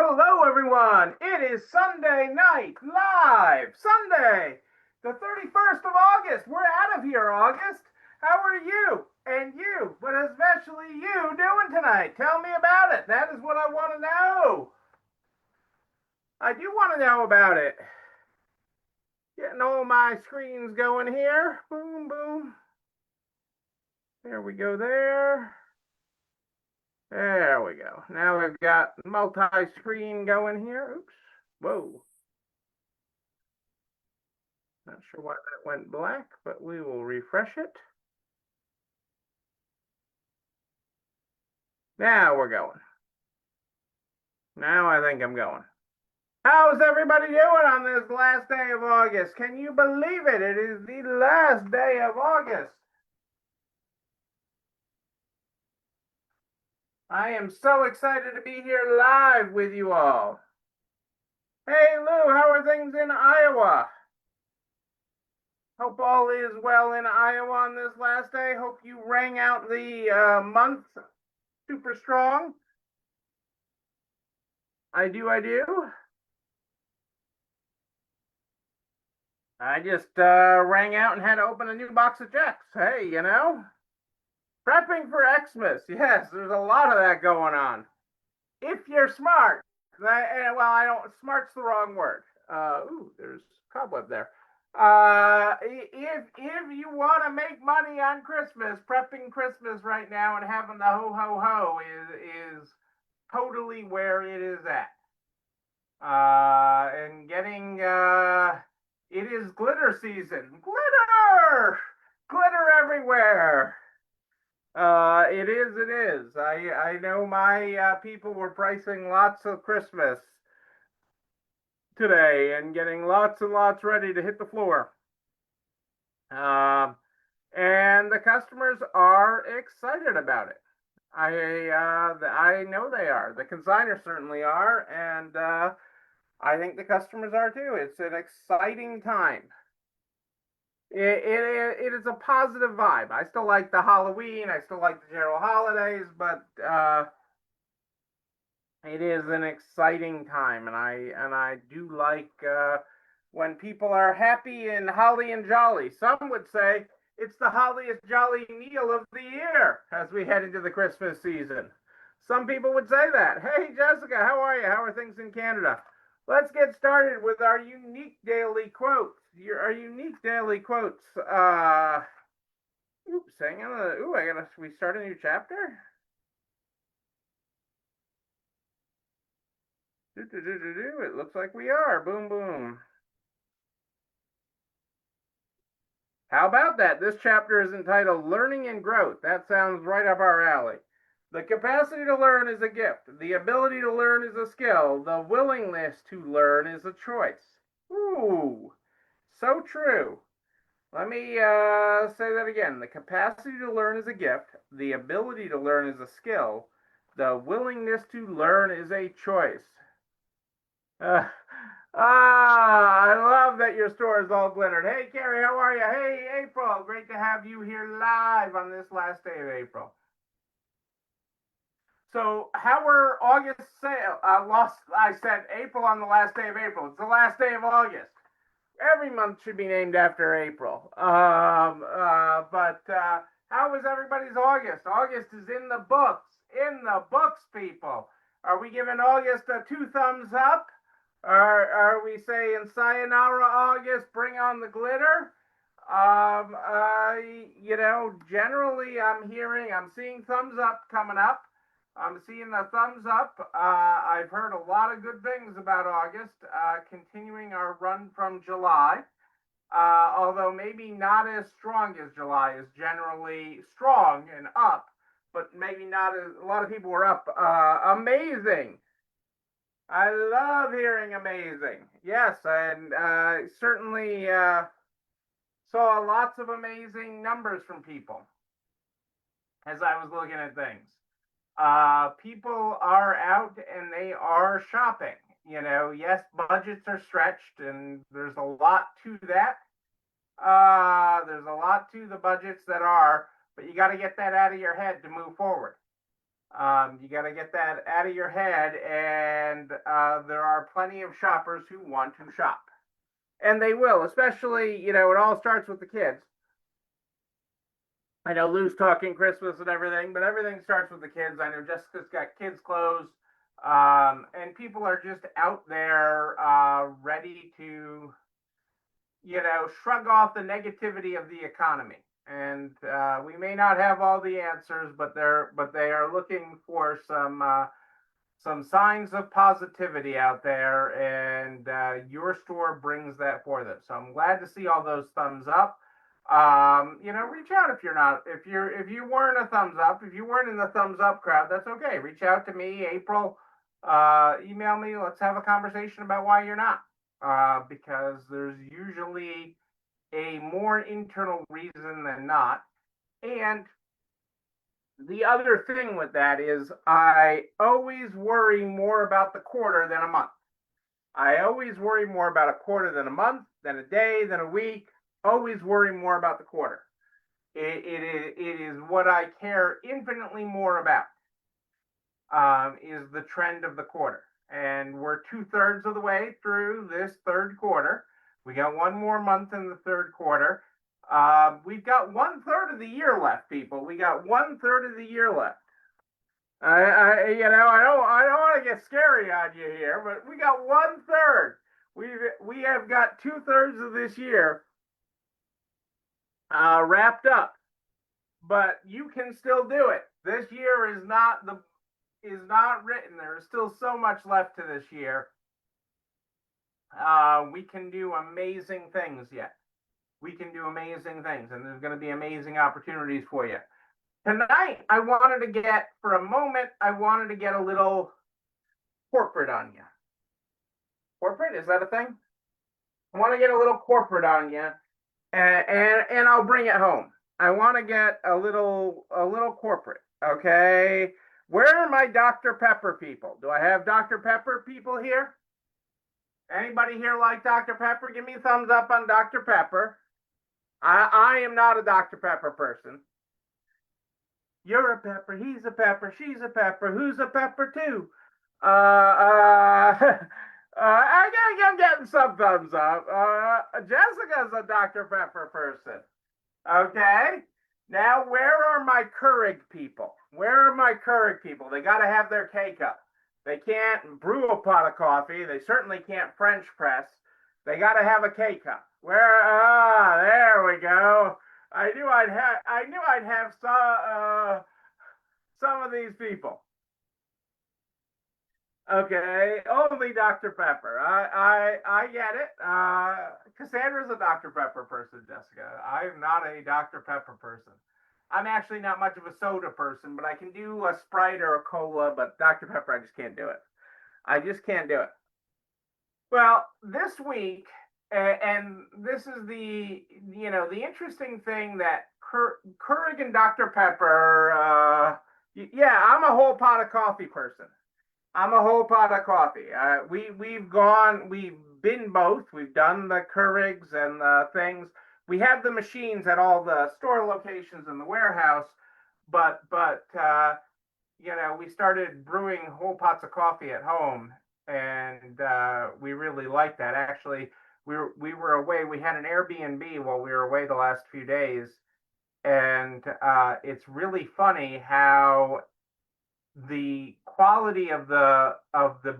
Hello, everyone. It is Sunday night live. Sunday, the 31st of August. We're out of here, August. How are you and you, but especially you, doing tonight? Tell me about it. That is what I want to know. I do want to know about it. Getting all my screens going here. Boom, boom. There we go there. There we go. Now we've got multi-screen going here. Oops. Whoa. Not sure why that went black, but we will refresh it. Now we're going. Now I think I'm going. How's everybody doing on this last day of August? Can you believe it? It is the last day of August. I am so excited to be here live with you all. Hey Lou, how are things in Iowa? Hope all is well in Iowa on this last day. Hope you rang out the month super strong. I do. I just rang out and had to open a new box of checks. Hey, you know, prepping for Xmas. Yes, there's a lot of that going on. If you're smart, I don't. Smart's the wrong word. Ooh, there's cobweb there. If you want to make money on Christmas, prepping Christmas right now and having the ho ho ho is totally where it is at. And getting it is glitter season. Glitter everywhere. It is. I know my people were pricing lots of Christmas today and getting lots and lots ready to hit the floor. And the customers are excited about it. I know they are. The consigners certainly are, and I think the customers are too. It's an exciting time. It is a positive vibe. I still like the Halloween. I still like the general holidays, but it is an exciting time, and I do like when people are happy and holly and jolly. Some would say it's the holliest jolly meal of the year as we head into the Christmas season. Some people would say that. Hey, Jessica, how are you? How are things in Canada? Let's get started with our unique daily quotes. Our unique daily quotes. Oops, hang on. We start a new chapter? It looks like we are. Boom, boom. How about that? This chapter is entitled Learning and Growth. That sounds right up our alley. The capacity to learn is a gift. The ability to learn is a skill. The willingness to learn is a choice. Ooh, so true. Let me say that again. The capacity to learn is a gift. The ability to learn is a skill. The willingness to learn is a choice. I love that your store is all glittered. Hey, Carrie, how are you? Hey, April, great to have you here live on this last day of April. So, how were August sales? I said April on the last day of April. It's the last day of August. Every month should be named after April. But how was everybody's August? August is in the books. In the books, people. Are we giving August a 2 thumbs up? Are we saying sayonara August, bring on the glitter? Generally I'm seeing thumbs up coming up. I'm seeing the thumbs up. I've heard a lot of good things about August, continuing our run from July. Although maybe not as strong as July is generally strong and up, but maybe not as a lot of people were up. Amazing. I love hearing amazing. Yes, and certainly saw lots of amazing numbers from people as I was looking at things. People are out and they are shopping. Yes, budgets are stretched, and there's a lot to that. There's a lot to the budgets that are, but you got to get that out of your head to move forward. You got to get that out of your head, and there are plenty of shoppers who want to shop, and they will. Especially, it all starts with the kids. I know Lou's talking Christmas and everything, but everything starts with the kids. I know Jessica's got kids' clothes, and people are just out there ready to, shrug off the negativity of the economy. And we may not have all the answers, but they are looking for some signs of positivity out there, and your store brings that for them. So I'm glad to see all those thumbs up. Reach out if you're not, if you weren't a thumbs up, if you weren't in the thumbs up crowd, that's okay. Reach out to me, April, email me. Let's have a conversation about why you're not, because there's usually a more internal reason than not. And the other thing with that is I always worry more about the quarter than a month. I always worry more about a quarter than a month, than a day, than a week. Always worry more about the quarter. It is what I care infinitely more about, is the trend of the quarter. And we're 2/3 of the way through this third quarter. We got one more month in the third quarter. We've got 1/3 of the year left, people. We got 1/3 of the year left. I don't want to get scary on you here, but we got 1/3. We have got 2/3 of this year wrapped up, but you can still do it. This year is not written. There is still so much left to this year. We can do amazing things yet. We can do amazing things, and there's going to be amazing opportunities for you. Tonight, I wanted to get a little corporate on you. Corporate, is that a thing? I want to get a little corporate on you, and I'll bring it home. I want to get a little corporate. Okay, where are my Dr. Pepper people? Do I have Dr. Pepper people here? Anybody here like Dr. Pepper? Give me a thumbs up on Dr. Pepper. I am not a Dr. Pepper person. You're a pepper, he's a pepper, she's a pepper, who's a pepper too? I'm getting some thumbs up. Jessica's a Dr. Pepper person. Okay. Now, where are my Keurig people? Where are my Keurig people? They got to have their K-Cup. They can't brew a pot of coffee. They certainly can't French press. They got to have a K-Cup. There we go. I knew I'd have some of these people. Okay, only Dr. Pepper. I get it. Cassandra's a Dr. Pepper person, Jessica. I'm not a Dr. Pepper person. I'm actually not much of a soda person, but I can do a Sprite or a cola, but Dr. Pepper, I just can't do it. I just can't do it. Well, this week, and this is the interesting thing that Keurig and Dr. Pepper, yeah, I'm a whole pot of coffee person. I'm a whole pot of coffee. We've been both. We've done the Keurigs and the things. We have the machines at all the store locations in the warehouse, but we started brewing whole pots of coffee at home, and we really liked that. Actually, we were away. We had an Airbnb while we were away the last few days, and it's really funny how the quality of the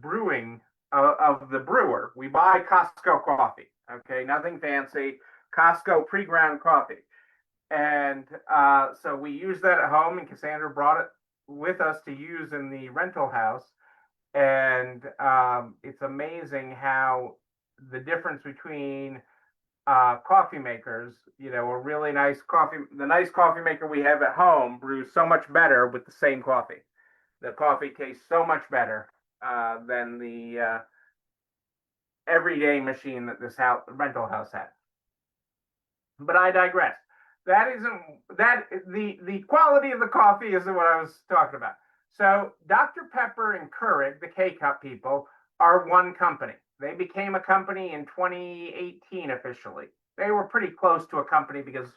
brewing of the brewer. We buy Costco coffee. Okay, nothing fancy. Costco pre-ground coffee, and so we use that at home. And Cassandra brought it with us to use in the rental house, and it's amazing how the difference between coffee makers, a really nice coffee, the nice coffee maker we have at home brews so much better with the same coffee. The coffee tastes so much better than the everyday machine that this rental house had. But I digress. The quality of the coffee isn't what I was talking about. So Dr. Pepper and Keurig, the K-Cup people, are one company. They became a company in 2018 officially. They were pretty close to a company because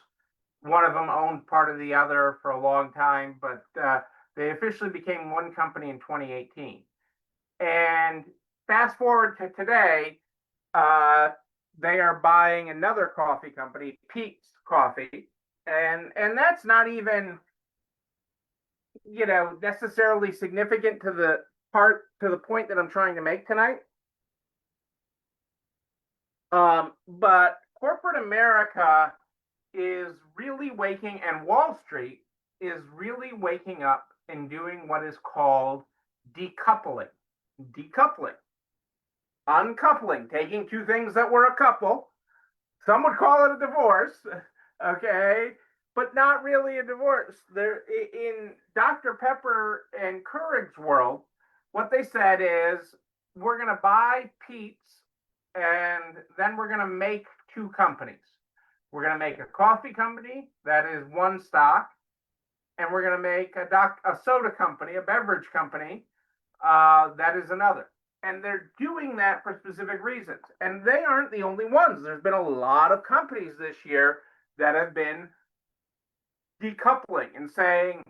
one of them owned part of the other for a long time, but They officially became one company in 2018. And fast forward to today, they are buying another coffee company, Peet's Coffee, and that's not even, necessarily significant to the point that I'm trying to make tonight. But corporate America is really waking, and Wall Street is really waking up and doing what is called decoupling. Decoupling. Uncoupling, taking two things that were a couple. Some would call it a divorce, okay, but not really a divorce. There, in Dr. Pepper and Keurig's world, what they said is, we're going to buy Peet's, and then we're going to make two companies. We're going to make a coffee company that is one stock, and we're going to make a soda company, a beverage company, that is another. And they're doing that for specific reasons. And they aren't the only ones. There's been a lot of companies this year that have been decoupling and saying,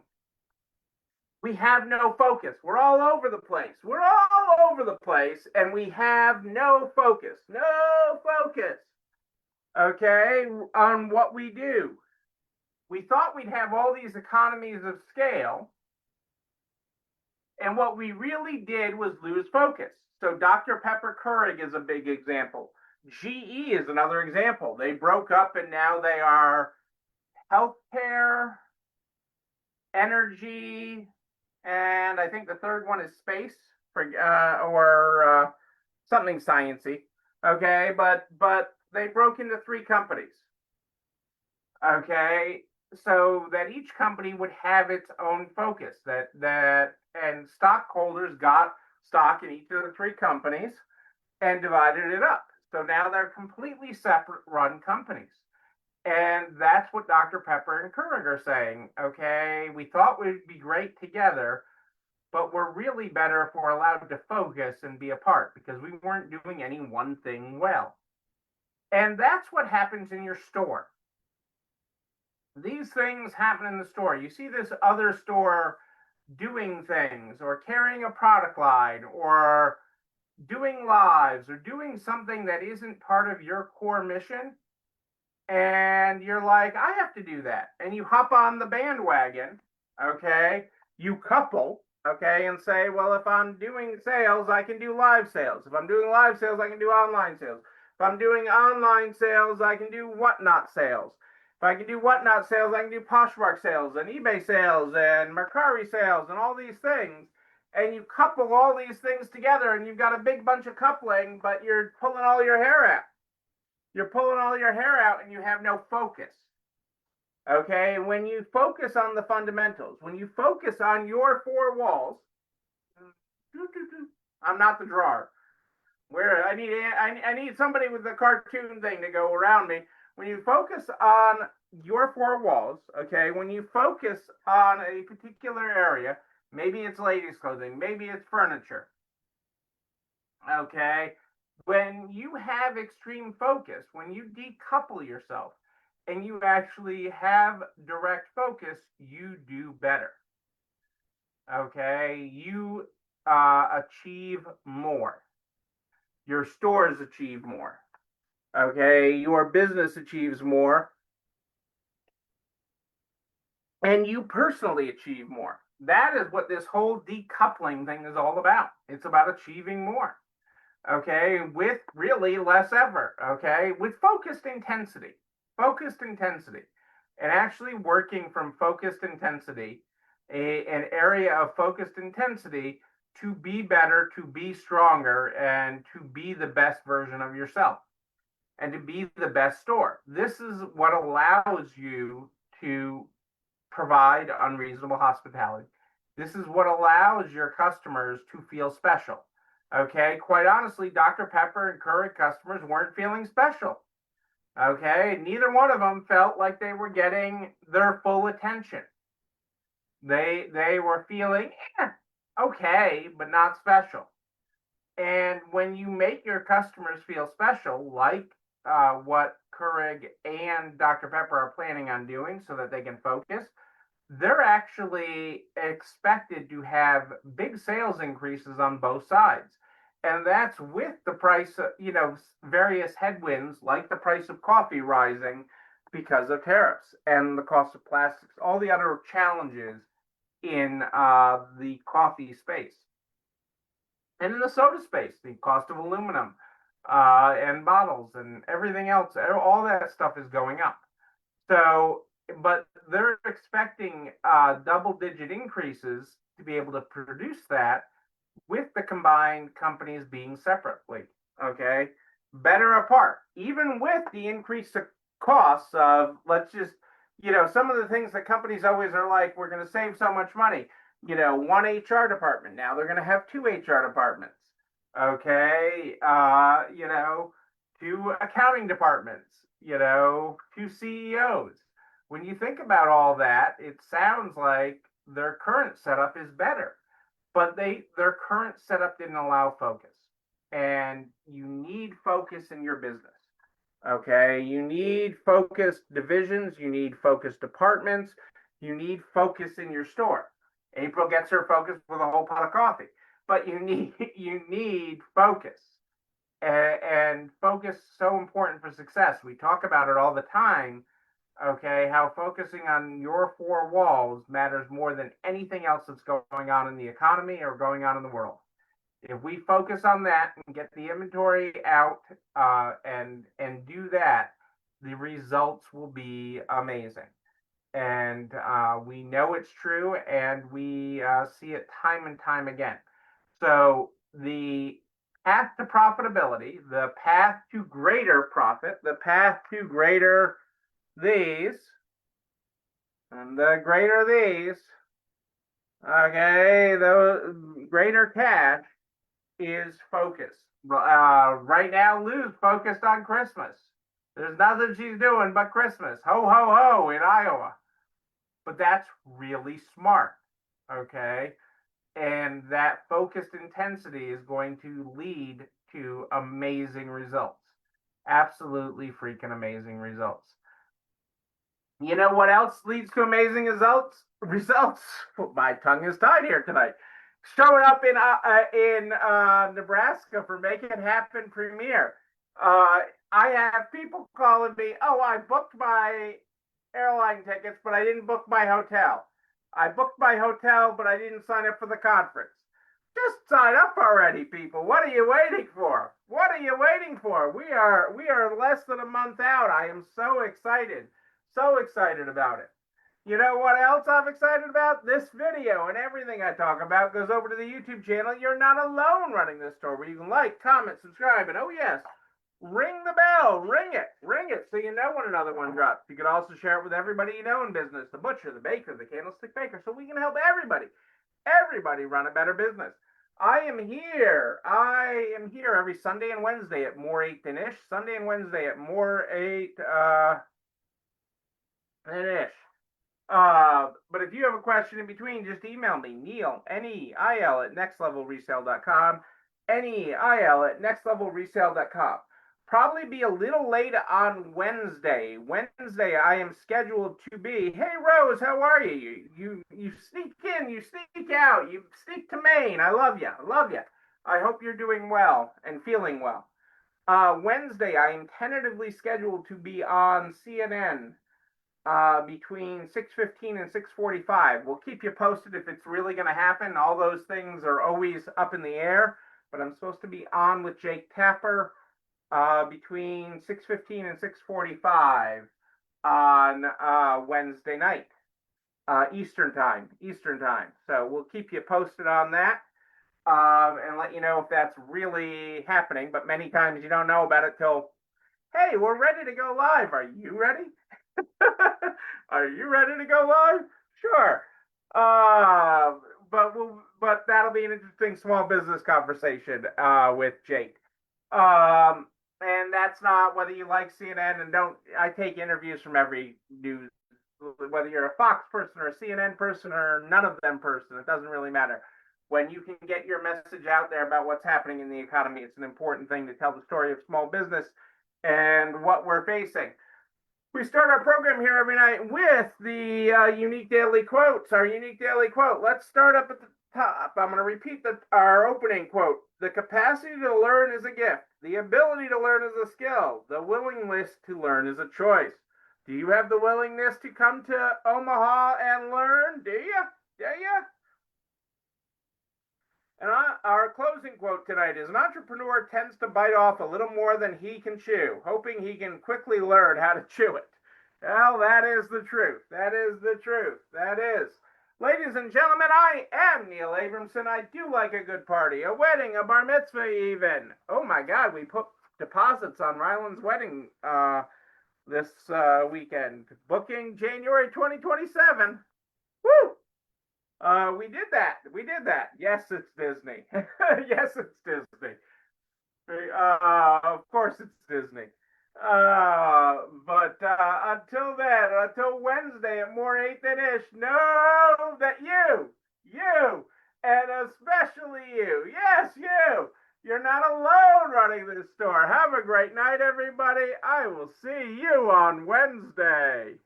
we have no focus. We're all over the place. We're all over the place, and we have no focus. No focus, okay, on what we do. We thought we'd have all these economies of scale, and what we really did was lose focus. So Dr. Pepper Keurig is a big example. GE is another example. They broke up, and now they are healthcare, energy, and I think the third one is space, or something sciencey. Okay, but they broke into three companies. Okay, so that each company would have its own focus. And stockholders got stock in each of the three companies and divided it up. So now they're completely separate run companies. And that's what Dr. Pepper and Keurig are saying. Okay, we thought we'd be great together, but we're really better if we're allowed to focus and be apart, because we weren't doing any one thing well. And that's what happens in your store. These things happen in the store. You see this other store doing things, or carrying a product line, or doing lives, or doing something that isn't part of your core mission. And you're like, I have to do that. And you hop on the bandwagon, okay? You couple, okay, and say, well, if I'm doing sales, I can do live sales. If I'm doing live sales, I can do online sales. If I'm doing online sales, I can do whatnot sales. If I can do whatnot sales, I can do Poshmark sales and eBay sales and Mercari sales and all these things. And you couple all these things together, and you've got a big bunch of coupling, but you're pulling all your hair out. You're pulling all your hair out, and you have no focus. Okay, when you focus on the fundamentals, when you focus on your four walls, I'm not the drawer. Where I need somebody with a cartoon thing to go around me. When you focus on your four walls, okay, when you focus on a particular area, maybe it's ladies' clothing, maybe it's furniture, okay, when you have extreme focus, when you decouple yourself and you actually have direct focus, you do better. Okay, you achieve more. Your stores achieve more. Okay, your business achieves more. And you personally achieve more. That is what this whole decoupling thing is all about. It's about achieving more. Okay, with really less effort, okay, with focused intensity, and actually working from focused intensity, an area of focused intensity, to be better, to be stronger, and to be the best version of yourself, and to be the best store. This is what allows you to provide unreasonable hospitality. This is what allows your customers to feel special. Okay, quite honestly, Dr. Pepper and Keurig customers weren't feeling special. Okay, neither one of them felt like they were getting their full attention. They were feeling okay, but not special. And when you make your customers feel special, like what Keurig and Dr. Pepper are planning on doing, so that they can focus, they're actually expected to have big sales increases on both sides. And that's with the price of, various headwinds like the price of coffee rising because of tariffs and the cost of plastics, all the other challenges in the coffee space. And in the soda space, the cost of aluminum and bottles and everything else, all that stuff is going up. So, but they're expecting double-digit increases to be able to produce that with the combined companies being separately. Okay, better apart, even with the increased costs of, let's just, some of the things that companies always are like, we're going to save so much money. One HR department, now they're going to have two HR departments. Okay, two accounting departments, two CEOs. When you think about all that, it sounds like their current setup is better, but their current setup didn't allow focus. And you need focus in your business. Okay, you need focused divisions, you need focused departments, you need focus in your store. April gets her focus with a whole pot of coffee, but you need focus. And focus is so important for success. We talk about it all the time. Okay, how focusing on your four walls matters more than anything else that's going on in the economy or going on in the world. If we focus on that and get the inventory out and do that, the results will be amazing. And we know it's true, and we see it time and time again. So the path to profitability, the path to greater profit, the path to greater these, and the greater these, okay, the greater cash is focus. Right now, Lou's focused on Christmas. There's nothing she's doing but Christmas. Ho, ho, ho in Iowa. But that's really smart, okay? And that focused intensity is going to lead to amazing results. Absolutely freaking amazing results. You know what else leads to amazing results? My tongue is tied here tonight. Showing up in Nebraska for Make It Happen premiere. I have people calling me, oh, I booked my airline tickets, but I didn't book my hotel. I booked my hotel, but I didn't sign up for the conference. Just sign up already, people. What are you waiting for? What are you waiting for? We are less than a month out. I am so excited. So excited about it. You know what else I'm excited about? This video and everything I talk about goes over to the YouTube channel. You're not alone running this store, where you can like, comment, subscribe, and oh yes, ring the bell, ring it, so you know when another one drops. You can also share it with everybody you know in business, the butcher, the baker, the candlestick maker, so we can help everybody run a better business. I am here every Sunday and Wednesday at More 8 than Ish, Sunday and Wednesday at More 8 than Ish. But if you have a question in between, just email me, Neil, Neil at nextlevelresale.com, Neil at nextlevelresale.com. Probably be a little late on Wednesday. Wednesday, I am scheduled to be, hey, Rose, how are you? You sneak in, you sneak out, you sneak to Maine. I love you. I love you. I hope you're doing well and feeling well. Wednesday, I am tentatively scheduled to be on CNN between 6:15 and 6:45. We'll keep you posted if it's really going to happen. All those things are always up in the air, but I'm supposed to be on with Jake Tapper between 6:15 and 6:45 on Wednesday night, Eastern time. So we'll keep you posted on that and let you know if that's really happening. But many times you don't know about it till, hey, we're ready to go live. Are you ready? Are you ready to go live? Sure. But that'll be an interesting small business conversation with Jake. And that's not whether you like CNN and don't. I take interviews from every news, whether you're a Fox person or a CNN person or none of them person. It doesn't really matter. When you can get your message out there about what's happening in the economy, it's an important thing to tell the story of small business and what we're facing. We start our program here every night with the unique daily quotes. Our unique daily quote. Let's start up at the top. I'm going to repeat our opening quote. The capacity to learn is a gift. The ability to learn is a skill. The willingness to learn is a choice. Do you have the willingness to come to Omaha and learn? Do you? Do you? And our closing quote tonight is: an entrepreneur tends to bite off a little more than he can chew, hoping he can quickly learn how to chew it. Well, that is the truth. That is the truth. That is. Ladies and gentlemen, I am Neil Abramson. I do like a good party, a wedding, a bar mitzvah even. Oh my God, we put deposits on Ryland's wedding this weekend. Booking January 2027. Woo! We did that. We did that. Yes, it's Disney. Yes, it's Disney. Of course, it's Disney. But until then, until Wednesday at more 8 than ish, know that you, and especially you, yes, you're not alone running this store. Have a great night, everybody. I will see you on Wednesday.